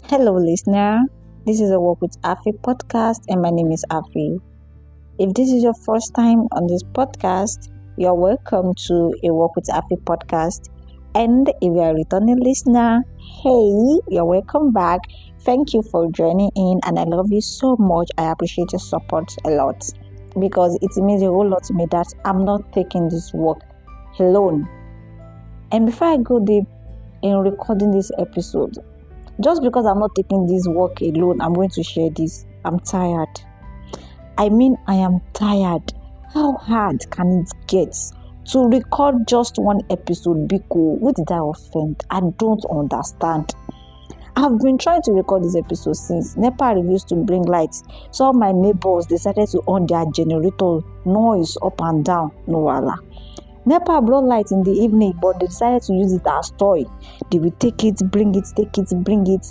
Hello, listener. This is a Walk with A.F.I podcast, and my name is A.F.I. If this is your first time on this podcast, you're welcome to a Walk with A.F.I podcast. And if you're a returning listener, hey, you're welcome back. Thank you for joining in, and I love you so much. I appreciate your support a lot because it means a whole lot to me that I'm not taking this work alone. And before I go deep in recording this episode, just because I'm not taking this work alone, I'm going to share this. I'm tired. I am tired. How hard can it get to record just one episode? Biko, who did I offend? I don't understand. I've been trying to record this episode since NEPA refused to bring lights. So my neighbors decided to on their generator, noise up and down. No wala. NEPA brought light in the evening, but they decided to use it as toy. They will take it, bring it, take it, bring it.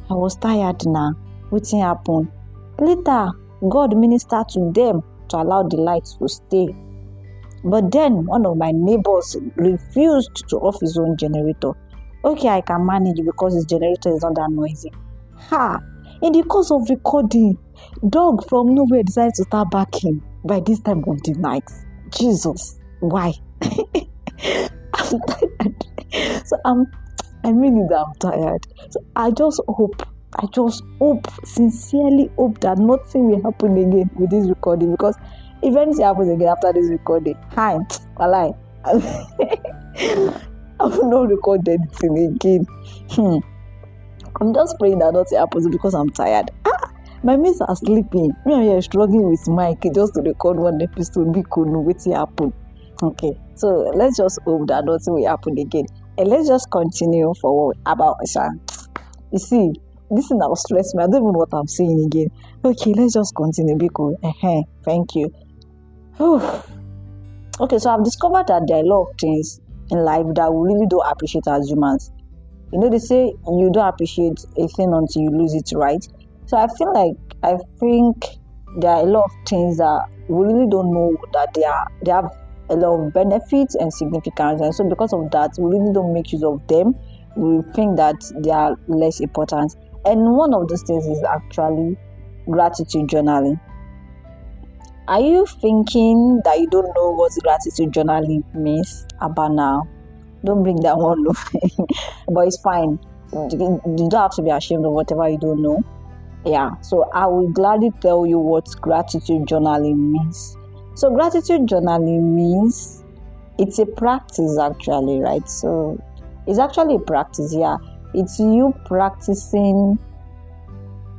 I was tired now. What happened? Later, God ministered to them to allow the lights to stay. But then, one of my neighbors refused to off his own generator. Okay, I can manage because his generator is not that noisy. In the course of recording, dog from nowhere decided to start barking by this time of the night. Jesus, why? I'm tired. So I'm tired. So I just sincerely hope that nothing will happen again with this recording, because if anything happens again after this recording, I will not record anything again. I'm just praying that nothing happens because I'm tired. My mates are sleeping. Me and you are struggling with Mike just to record one episode. We could know what happen. Okay, so let's just hope that nothing will happen again. And let's just continue forward about Asha. You see, this thing now stress me. I don't even know what I'm saying again. Okay, let's just continue because thank you. Okay, so I've discovered that there are a lot of things in life that we really don't appreciate as humans. You know, they say you don't appreciate a thing until you lose it, right? So I think there are a lot of things that we really don't know that they have a lot of benefits and significance, and so because of that, we really don't make use of them. We think that they are less important, and one of those things is actually gratitude journaling. Are you thinking that you don't know what gratitude journaling means? About now, don't bring that one up. But it's fine. You don't have to be ashamed of whatever you don't know. Yeah, so I will gladly tell you what gratitude journaling means. So gratitude journaling means it's a practice actually, right? So it's actually a practice, yeah. It's you practicing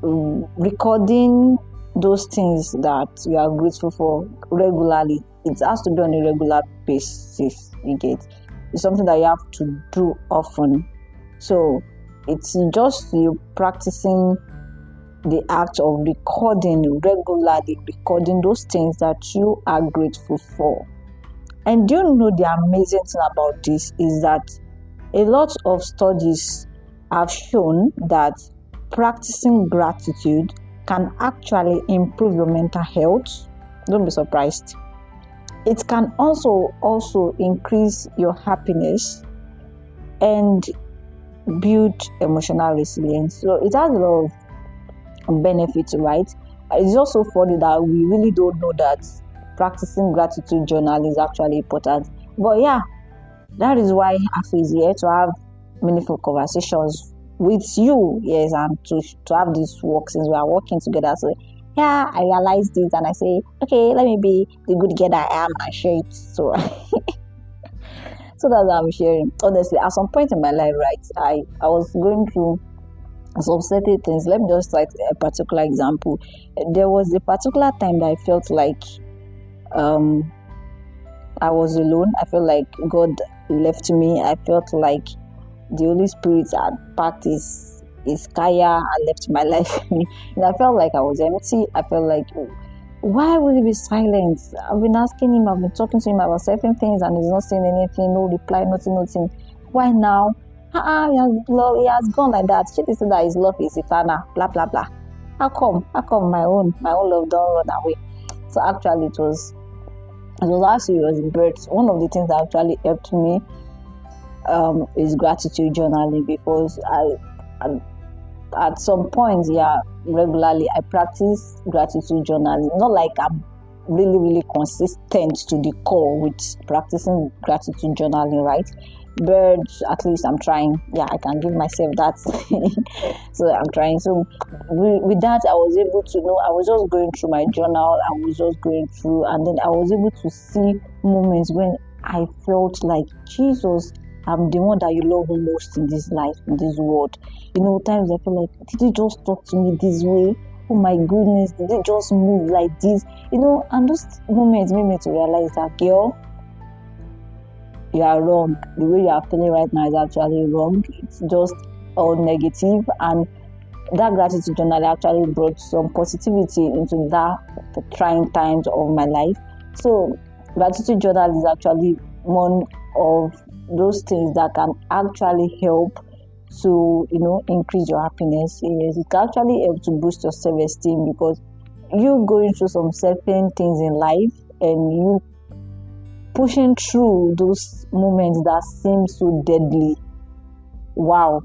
recording those things that you are grateful for regularly. It has to be on a regular basis, you get. It's something that you have to do often. So it's just you practicing the act of regularly recording those things that you are grateful for. And do you know the amazing thing about this is that a lot of studies have shown that practicing gratitude can actually improve your mental health. Don't be surprised. It can also increase your happiness and build emotional resilience. So it has a lot of benefits, right? It's also funny that we really don't know that practicing gratitude journal is actually important. But yeah, that is why A.F.I is here to have meaningful conversations with you, yes, and to have this work since we are working together. So yeah, I realized this and I say, okay, let me be the good girl I am and share it. So so that's what I'm sharing. Honestly, at some point in my life, right, I was going through some certain things. Let me just cite a particular example. There was a particular time that I felt like I was alone. I felt like God left me. I felt like the Holy Spirit had packed his kaya and left my life. And I felt like I was empty. I felt like, why would he be silent? I've been asking him, I've been talking to him about certain things and he's not saying anything, no reply, nothing. Why now? He has gone like that. She said that his love is eternal, blah blah blah. How come my own love don't run away? So actually it was actually was birth. One of the things that actually helped me is gratitude journaling, because I at some point, regularly I practice gratitude journaling. Not like I'm really consistent to the core with practicing gratitude journaling, right? But at least I'm trying. Yeah, I can give myself that. So I'm trying. So with that, I was able to know. I was just going through my journal. I was just going through, and then I was able to see moments when I felt like, Jesus, I'm the one that you love most in this life, in this world. Times I feel like, did you just talk to me this way? Oh my goodness, did you just move like this? And those moments made me to realize that, girl, you are wrong. The way you are feeling right now is actually wrong. It's just all negative, and that gratitude journal actually brought some positivity into that trying times of my life. So gratitude journal is actually one of those things that can actually help to increase your happiness. Yes, it can actually help to boost your self-esteem, because you going through some certain things in life and you pushing through those moments that seem so deadly. Wow,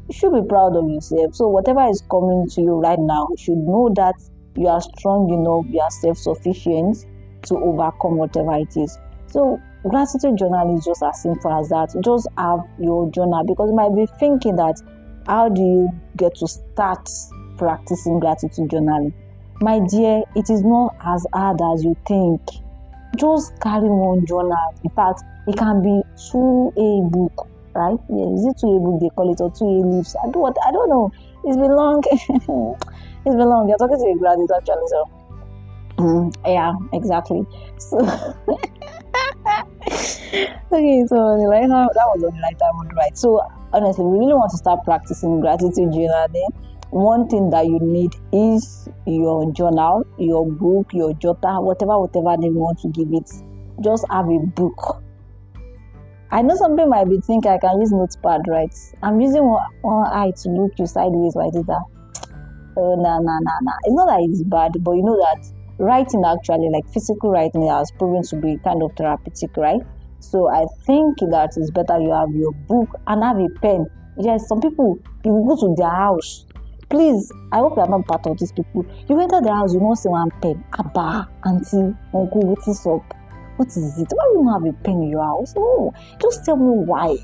you should be proud of yourself. So whatever is coming to you right now, you should know that you are strong enough, you are self-sufficient to overcome whatever it is. So gratitude journal is just as simple as that. Just have your journal, because you might be thinking that, how do you get to start practicing gratitude journaling? My dear, it is not as hard as you think. Just carry one journal. In fact, it can be 2A book, right? Yeah, is it 2A book they call it, or 2A leaves? I don't know. It's been long. It's been long. You're talking to a graduate actually, so yeah, exactly. So okay, so that was on the lighter mood, right? So honestly, we really want to start practicing gratitude journaling. One thing that you need is your journal, your book, your jotter, whatever name you want to give it. Just have a book. I know some people might be thinking I can use notepad, right? I'm using one eye to look you sideways like this. Oh, nah. It's not that it's bad, but you know that writing actually, like physical writing, has proven to be kind of therapeutic, right? So I think that it's better you have your book and have a pen. Yes, some people, you will go to their house. Please, I hope you are not part of these people. You enter the house, you don't see one pen. Abba, auntie, uncle, what is up? What is it? Why you don't have a pen in your house? Oh, just tell me why.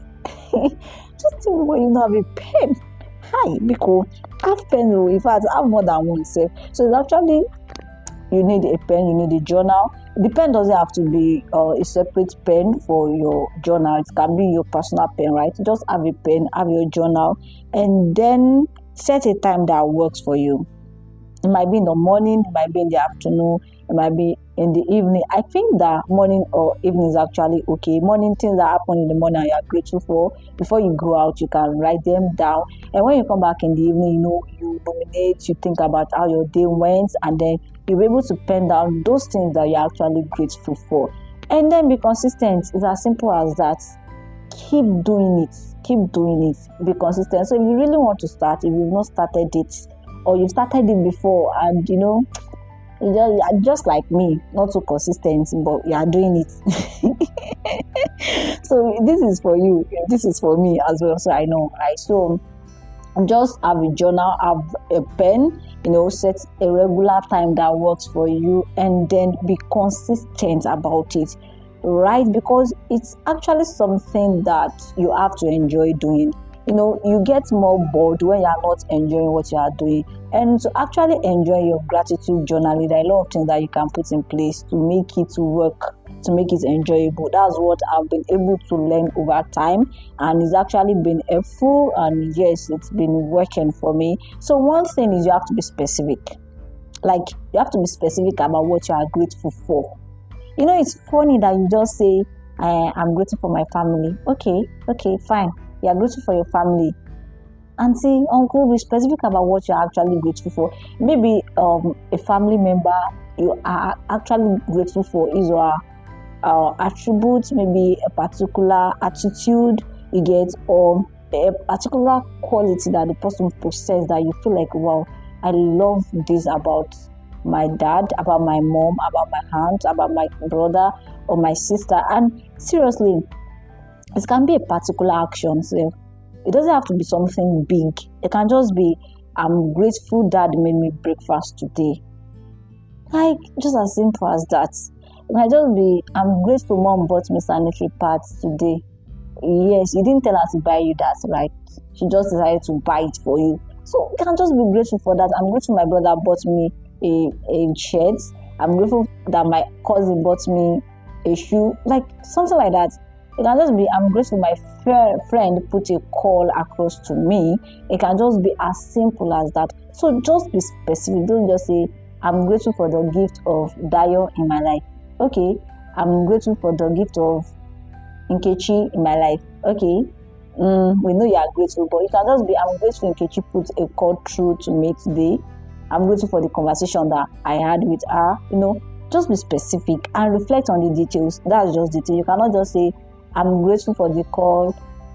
Just tell me why you don't have a pen. Hi, because have pen, in fact, have more than one self. So it's actually, you need a pen, you need a journal. The pen doesn't have to be a separate pen for your journal. It can be your personal pen, right? Just have a pen, have your journal, and then set a time that works for you. It might be in the morning, it might be in the afternoon, it might be in the evening. I think that morning or evening is actually okay. Morning, things that happen in the morning you are grateful for, before you go out, you can write them down. And when you come back in the evening, you ruminate, you think about how your day went, and then you'll be able to pen down those things that you're actually grateful for. And then be consistent. It's as simple as that. Keep doing it. Be consistent. So if you really want to start, if you've not started it, or you've started it before and you're just like me, not so consistent, but you are doing it. So this is for you, this is for me as well, so I know, right? So just have a journal, have a pen, set a regular time that works for you, and then be consistent about it, right? Because it's actually something that you have to enjoy doing. You get more bored when you are not enjoying what you are doing. And to actually enjoy your gratitude journaling, there are a lot of things that you can put in place to make it work, to make it enjoyable. That's what I've been able to learn over time, and it's actually been helpful, and yes, it's been working for me. So one thing is, you have to be specific. Like, you have to be specific about what you are grateful for. It's funny that you just say, I'm grateful for my family. Okay, fine. You are grateful for your family. Auntie, uncle, be specific about what you're actually grateful for. Maybe a family member you are actually grateful for is or attributes, maybe a particular attitude you get, or a particular quality that the person possesses that you feel like, wow, I love this about my dad, about my mom, about my aunt, about my brother or my sister. And seriously, It can be a particular action. So it doesn't have to be something big. It can just be, I'm grateful dad made me breakfast today. Like, just as simple as that. It can just be, I'm grateful mom bought me sanitary pads today. Yes, you didn't tell her to buy you that, right? She just decided to buy it for you. So you can just be grateful for that. I'm grateful my brother bought me a shirt. I'm grateful that my cousin bought me a shoe. Like something like that. It can just be, I'm grateful my friend put a call across to me. It can just be as simple as that. So just be specific. Don't just say, I'm grateful for the gift of Dayo in my life. Okay, I'm grateful for the gift of Nkechi in my life. Okay, we know you are grateful, but you can just be, I'm grateful Nkechi put a call through to me today. I'm grateful for the conversation that I had with her. Just be specific and reflect on the details. That's just detail. You cannot just say, I'm grateful for the call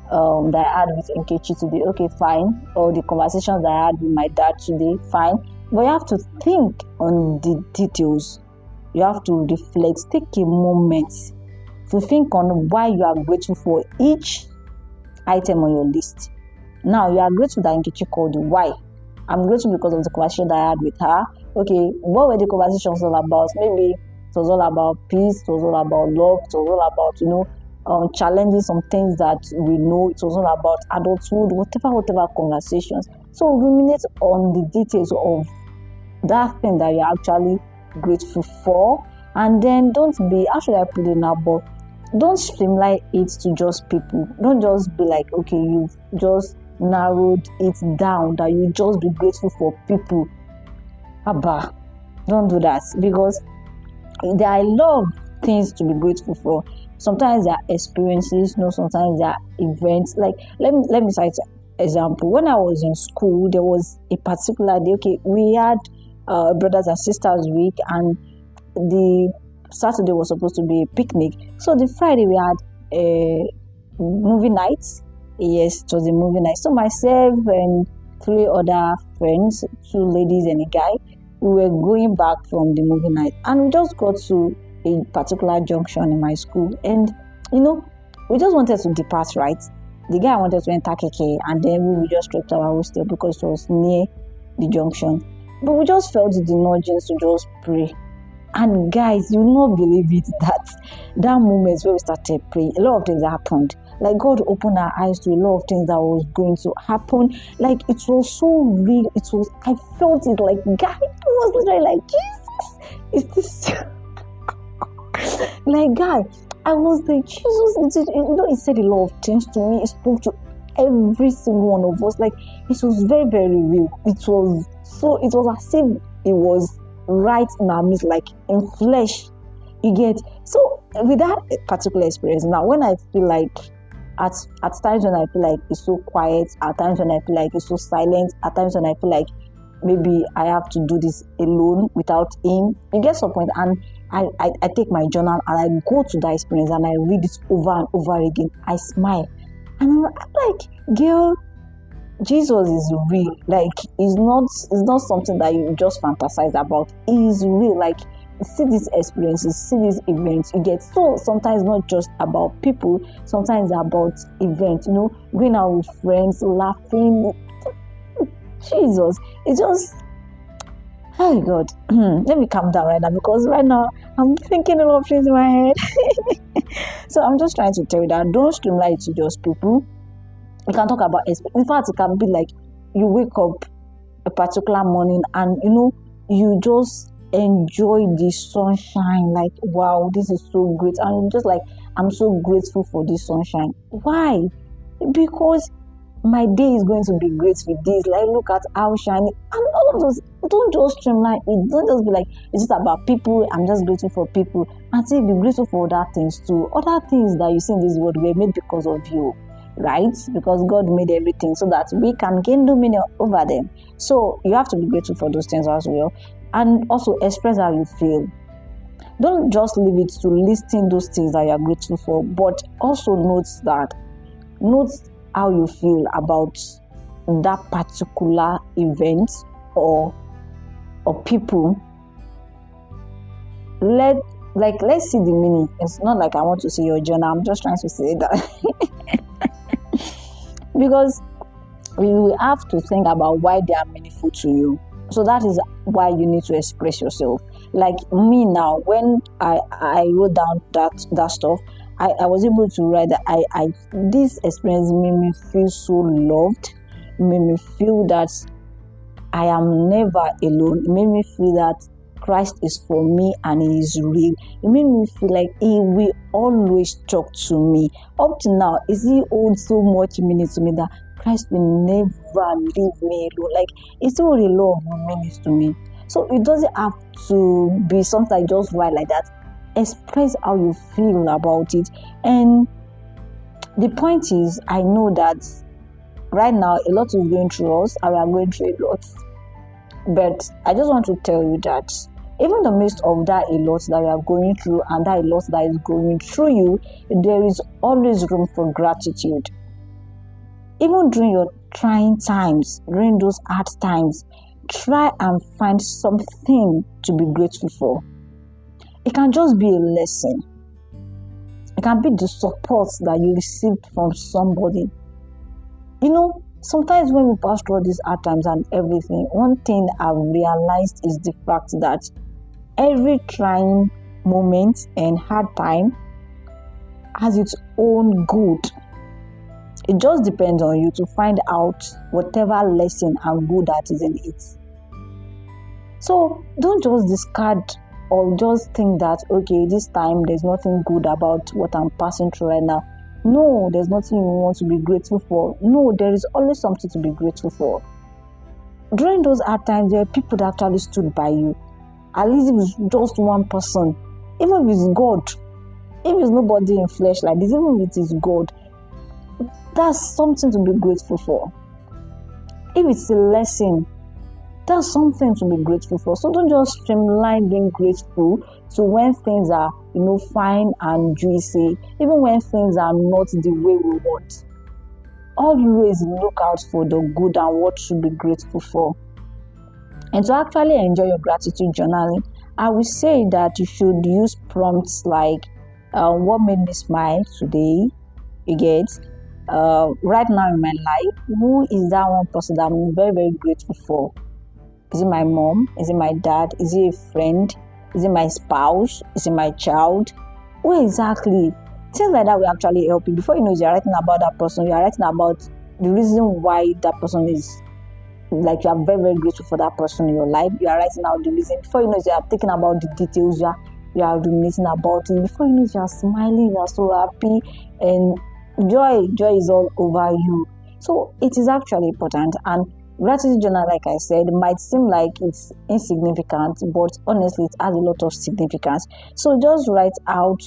that I had with Nkechi today. Okay, fine. Or the conversations that I had with my dad today. Fine. But you have to think on the details. You have to reflect. Take a moment to think on why you are grateful for each item on your list. Now, you are grateful that Nkechi called you. Why? I'm grateful because of the conversation that I had with her. Okay, what were the conversations all about? Maybe it was all about peace, it was all about love, it was all about, challenging some things that we know, it was all about adulthood, whatever conversations. So ruminate on the details of that thing that you're actually grateful for, and then don't be, how should I put it now, but don't streamline it to just people. Don't just be like, okay, you've just narrowed it down that you just be grateful for people. Abba, don't do that, because there are a lot of things to be grateful for. Sometimes there are experiences, sometimes there are events. Like let me cite an example. When I was in school, there was a particular day. Okay, we had brothers and sisters week, and the Saturday was supposed to be a picnic. So the Friday we had a movie night. Yes, it was a movie night. So myself and 3 other friends, 2 ladies and a guy, we were going back from the movie night, and we just got to a particular junction in my school, and we just wanted to depart, right? The guy wanted to enter KK, and then we just straight our hostel because it was near the junction. But we just felt the nudgings to just pray. And guys, you will not believe it, that moment where we started praying, a lot of things happened. Like God opened our eyes to a lot of things that was going to happen. Like it was so real. I felt it like, guys, I was literally like, Jesus, is this like, guy, I was like, Jesus, he said a lot of things to me. He spoke to every single one of us. Like, it was very, very real. It was as if it was right in our midst, like in flesh. You get? So with that particular experience, now when I feel like at times when I feel like it's so quiet, at times when I feel like it's so silent, at times when I feel like maybe I have to do this alone without him, you get some point, and I take my journal and I go to that experience and I read it over and over again. I smile and I'm like, girl, Jesus is real. Like, it's not something that you just fantasize about. It is real. Like, see these experiences, see these events. You get, so sometimes not just about people, sometimes about events, going out with friends, laughing. Jesus, it's just, oh God, let me calm down right now, because right now I'm thinking a lot of things in my head. So I'm just trying to tell you that don't streamline it to just people. You can talk about, in fact, it can be like you wake up a particular morning and you just enjoy the sunshine. Like, wow, this is so great, and just like, I'm so grateful for this sunshine. Why? Because my day is going to be great with this. Like, look at how shiny, and all of those. Don't just streamline it. Don't just be like, it's just about people. I'm just grateful for people. And say, be grateful for other things too. Other things that you see in this world were made because of you, right? Because God made everything so that we can gain dominion over them. So you have to be grateful for those things as well, and also express how you feel. Don't just leave it to listing those things that you are grateful for, but also note how you feel about that particular event or people. Let Like, let's see the meaning. It's not like I want to see your journal. I'm just trying to say that because you have to think about why they are meaningful to you. So that is why you need to express yourself. Like me now, when I wrote down that stuff, I was able to write that I this experience made me feel so loved, made me feel that I am never alone. It made me feel that Christ is for me and He is real. It made me feel like He will always talk to me. Up to now, is He hold so much meaning to me that Christ will never leave me alone. Like, it's still a lot of meanings to me. So it doesn't have to be something I just write like that. Express how you feel about it. And the point is, I know that right now a lot is going through us and we are going through a lot. But I just want to tell you that even in the midst of that a lot that you are going through and that a lot that is going through you, there is always room for gratitude. Even during your trying times, during those hard times, try and find something to be grateful for. It can just be a lesson. It can be the support that you received from somebody. Sometimes when we pass through these hard times and everything, one thing I've realized is the fact that every trying moment and hard time has its own good. It just depends on you to find out whatever lesson and good that is in it. So don't just discard or just think that, okay, this time there's nothing good about what I'm passing through right now. No, there's nothing you want to be grateful for. No, there is always something to be grateful for. During those hard times, there are people that actually stood by you. At least if it's just one person, even if it's God, if it's nobody in flesh like this, even if it is God, that's something to be grateful for. If it's a lesson, that's something to be grateful for. So don't just streamline being grateful to when things are, fine and juicy, even when things are not the way we want. Always look out for the good and what to be grateful for. And to actually enjoy your gratitude journaling, I would say that you should use prompts like, what made me smile today? You get? Right now in my life, who is that one person that I'm very, very grateful for? Is it my mom? Is it my dad? Is it a friend? Is it my spouse? Is it my child? Who exactly? Things like that will actually help you. Before you know it, you're writing about that person. You're writing about the reason why that person is, like, you are very, very grateful for that person in your life. You are writing out the reason. Before you know it, you are thinking about the details. You are ruminating about it. Before you know it, you are smiling. You are so happy. And joy is all over you. So it is actually important. And gratitude journal, like I said, might seem like it's insignificant, but honestly, it has a lot of significance. So just write out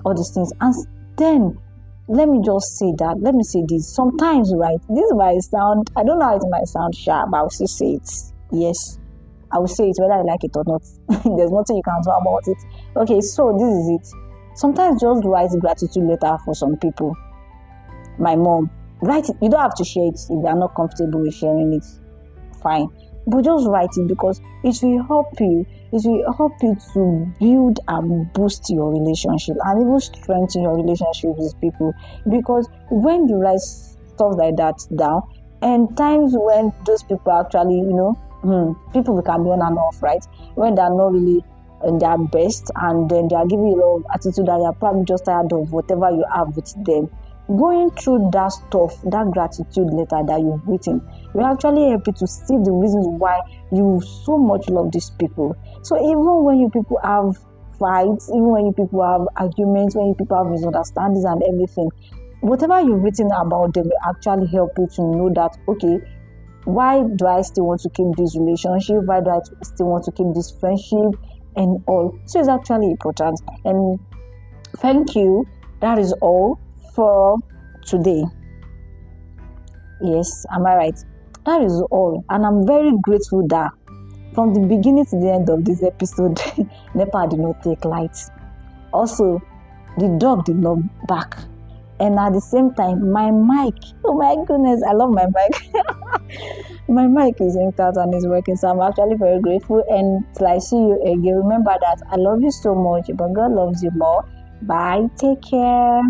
all these things. And then, let me say this. Sometimes, right, this might sound, I don't know how it might sound sharp, but I'll still say it. Yes, I will say it whether I like it or not. There's nothing you can do about it. Okay, so this is it. Sometimes just write a gratitude letter for some people. My mom, write it. You don't have to share it if you are not comfortable with sharing it. Fine. But just write it because it will help you. It will help you to build and boost your relationship and even strengthen your relationship with people. Because when you write stuff like that down, and times when those people actually, people can be on and off, right? When they're not really in their best and then they are giving you a lot of attitude that you're probably just tired of whatever you have with them. Going through that stuff, that gratitude letter that you've written, will actually help you to see the reasons why you so much love these people. So even when you people have fights, even when you people have arguments, when you people have misunderstandings and everything, whatever you've written about them will actually help you to know that, okay, why do I still want to keep this relationship? Why do I still want to keep this friendship and all? So it's actually important. And thank you. That is all for today. Yes, am I right? That is all. And I'm very grateful that from the beginning to the end of this episode, NEPA did not take lights. Also, the dog did not bark. And at the same time, my mic, oh my goodness, I love my mic. My mic is inked out and is working, so I'm actually very grateful. And till I see you again, remember that I love you so much, but God loves you more. Bye. Take care.